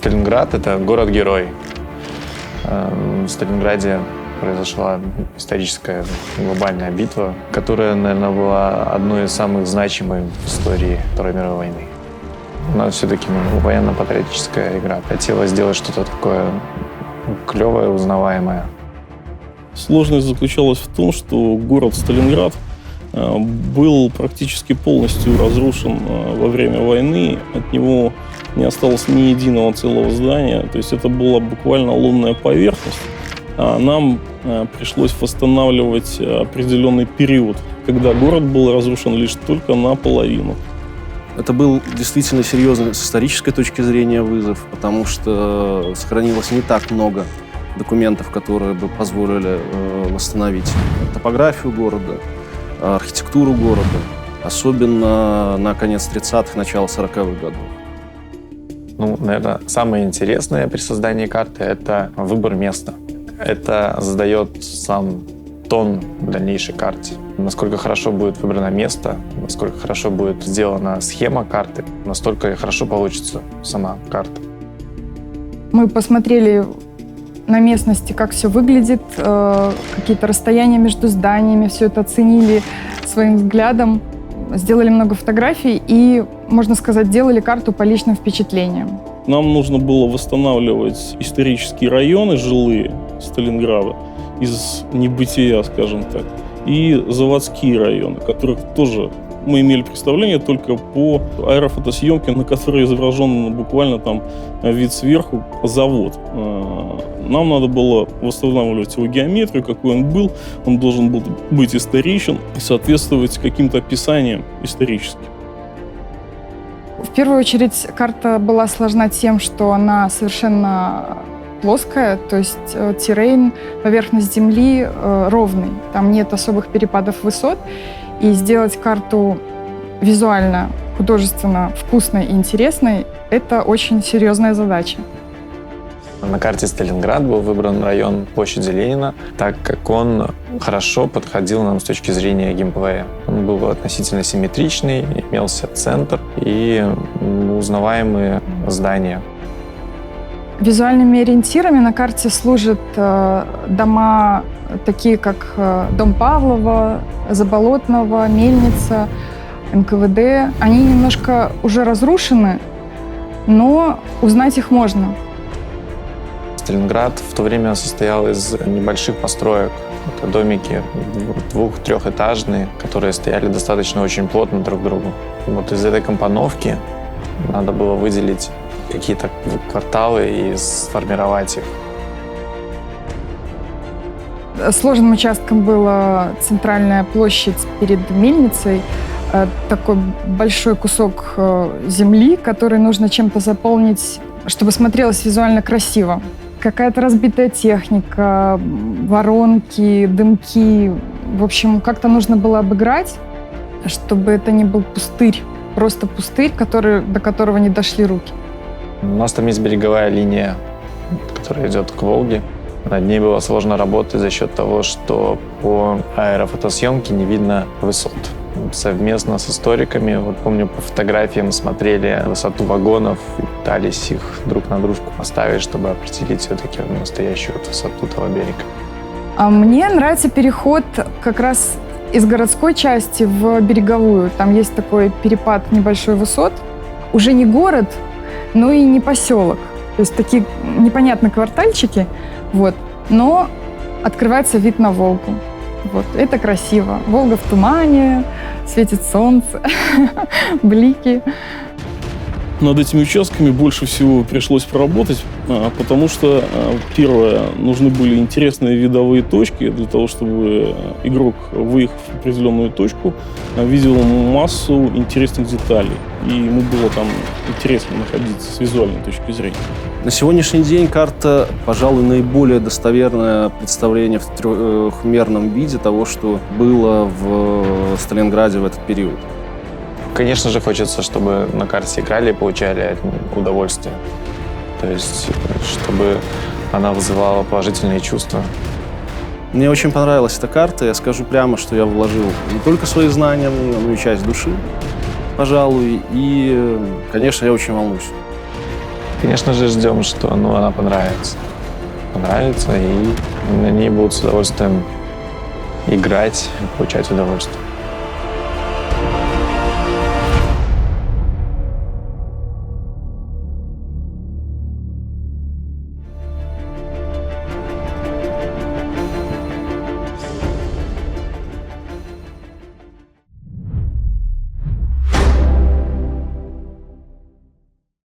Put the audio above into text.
Сталинград – это город-герой. В Сталинграде произошла историческая глобальная битва, которая, наверное, была одной из самых значимых в истории Второй мировой войны. У нас все-таки военно-патриотическая игра. Хотелось сделать что-то такое клевое, узнаваемое. Сложность заключалась в том, что город Сталинград был практически полностью разрушен во время войны. От него не осталось ни единого целого здания. То есть это была буквально лунная поверхность. А нам пришлось восстанавливать определенный период, когда город был разрушен лишь только наполовину. Это был действительно серьезный с исторической точки зрения вызов, потому что сохранилось не так много документов, которые бы позволили восстановить топографию города, архитектуру города, особенно на конец 30-х, начало 40-х годов. Наверное, самое интересное при создании карты – это выбор места. Это задает сам тон в дальнейшей карте. Насколько хорошо будет выбрано место, насколько хорошо будет сделана схема карты, настолько и хорошо получится сама карта. Мы посмотрели на местности, как все выглядит, какие-то расстояния между зданиями, все это оценили своим взглядом, сделали много фотографий и, можно сказать, делали карту по личным впечатлениям. Нам нужно было восстанавливать исторические районы жилые Сталинграда из небытия, скажем так, и заводские районы, которых тоже мы имели представление только по аэрофотосъемке, на которой изображен буквально там вид сверху завод. Нам надо было восстанавливать его геометрию, какой он был. Он должен был быть историчен и соответствовать каким-то описаниям историческим. В первую очередь карта была сложна тем, что она совершенно плоская, то есть террейн, поверхность земли ровный, там нет особых перепадов высот. И сделать карту визуально, художественно, вкусной и интересной – это очень серьезная задача. На карте Сталинград был выбран район площади Ленина, так как он хорошо подходил нам с точки зрения геймплея. Он был относительно симметричный, имелся центр и узнаваемые здания. Визуальными ориентирами на карте служат дома, такие как дом Павлова, Заболотного, Мельница, НКВД. Они немножко уже разрушены, но узнать их можно. Сталинград в то время состоял из небольших построек. Это домики двух-трехэтажные, которые стояли достаточно очень плотно друг к другу. Вот из этой компоновки надо было выделить какие-то кварталы и сформировать их. Сложным участком была центральная площадь перед мельницей. Такой большой кусок земли, который нужно чем-то заполнить, чтобы смотрелось визуально красиво. Какая-то разбитая техника, воронки, дымки. В общем, как-то нужно было обыграть, чтобы это не был пустырь. Просто пустырь, до которого не дошли руки. У нас там есть береговая линия, которая идет к Волге. Над ней было сложно работать за счет того, что по аэрофотосъемке не видно высот. Совместно с историками, помню, по фотографиям смотрели высоту вагонов и пытались их друг на дружку поставить, чтобы определить все-таки настоящую высоту того берега. А мне нравится переход как раз из городской части в береговую. Там есть такой перепад небольшой высот. Уже не город, но и не поселок. То есть такие непонятные квартальчики, но открывается вид на Волгу. Это красиво. Волга в тумане, светит солнце, блики. Над этими участками больше всего пришлось поработать, потому что, первое, нужны были интересные видовые точки для того, чтобы игрок, выехав в определенную точку, видел массу интересных деталей. И ему было там интересно находиться с визуальной точки зрения. На сегодняшний день карта, пожалуй, наиболее достоверное представление в трехмерном виде того, что было в Сталинграде в этот период. Конечно же, хочется, чтобы на карте играли и получали удовольствие. То есть, чтобы она вызывала положительные чувства. Мне очень понравилась эта карта. Я скажу прямо, что я вложил не только свои знания, но и часть души, пожалуй. И, конечно, я очень волнуюсь. конечно же, ждем, что она понравится. Понравится, и на ней будут с удовольствием играть, получать удовольствие.